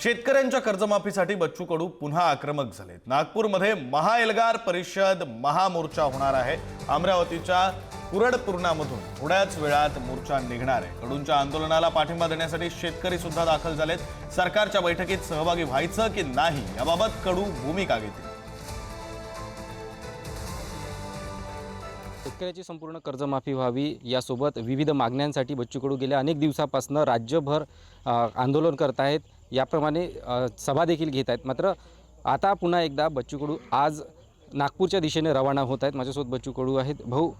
शेतकऱ्यांच्या कर्जमाफीसाठी बच्चू कडू पुन्हा आक्रमक झालेत। नागपूरमध्ये महाएल्गार परिषद महामोर्चा होणार आहे। अमरावतीच्या कुरडपूर्णामधून थोड्याच वेळात मोर्चा निघणार आहे। कडूंच्या आंदोलनाला पाठिंबा देण्यासाठी शेतकरी सुद्धा दाखल झालेत। सरकारच्या बैठकीत सहभागी व्हायचं की नाही याबाबत कडू भूमिका घेतील। शेतकऱ्याची संपूर्ण कर्जमाफी व्हावी यासोबत विविध मागण्यांसाठी बच्चू कडू गेल्या अनेक दिवसांपासून राज्यभर आंदोलन करत आहेत। याप्रमाणे सभा देखील घेत आहेत। मात्र आता पुन्हा एकदा बच्चू कडू आज नागपूरच्या दिशेने रवाना होत आहेत। माझ्यासोबत बच्चू कडू आहेत। भाऊ,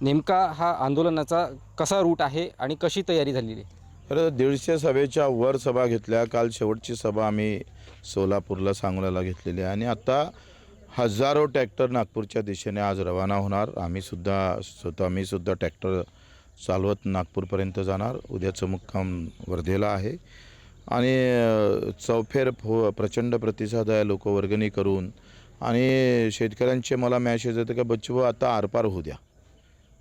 नेमका हा आंदोलनाचा कसा रूट आहे आणि कशी तयारी झालेली आहे? तर 150 सभेच्या वर सभा घेतल्या। काल शेवटची सभा आम्ही सोलापूरला सांगोल्याला घेतलेली आहे आणि आता हजारो ट्रॅक्टर नागपूरच्या दिशेने आज रवाना होणार। आम्ही सुद्धा ट्रॅक्टर चालवत नागपूरपर्यंत जाणार। उद्याचं मुक्काम वर्धेला आहे आणि चौफेर प्रचंड प्रतिसाद आहे। लोक वर्गणी करून आणि शेतकऱ्यांचे मला मॅसेज येते की बच्चू आता आरपार होऊ द्या,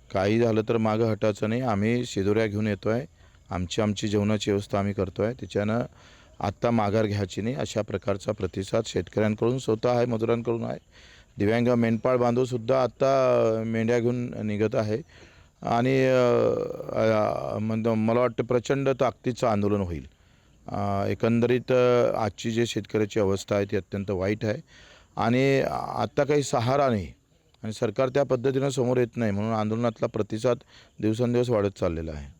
काही झालं तर मागं हटायचं नाही। आम्ही शिदोऱ्या घेऊन येतो आहे, आमची जेवणाची व्यवस्था आम्ही करतो आहे, त्याच्यानं आत्ता माघार घ्यायची नाही अशा प्रकारचा प्रतिसाद शेतकऱ्यांकडून स्वतः आहे, मजुरांकडून आहे। दिव्यांग मेंढपाळ बांधवसुद्धा आत्ता मेंढ्या घेऊन निघत आहे आणि मला वाटतं प्रचंड ताकदीचं आंदोलन होईल। एकंदरीत आजची जे शेतकऱ्याची अवस्था आहे ती अत्यंत वाईट आहे आणि आत्ता काही सहारा नाही आणि सरकार त्या पद्धतीनं समोर येत नाही, म्हणून आंदोलनातला प्रतिसाद दिवसेंदिवस वाढत चाललेला आहे।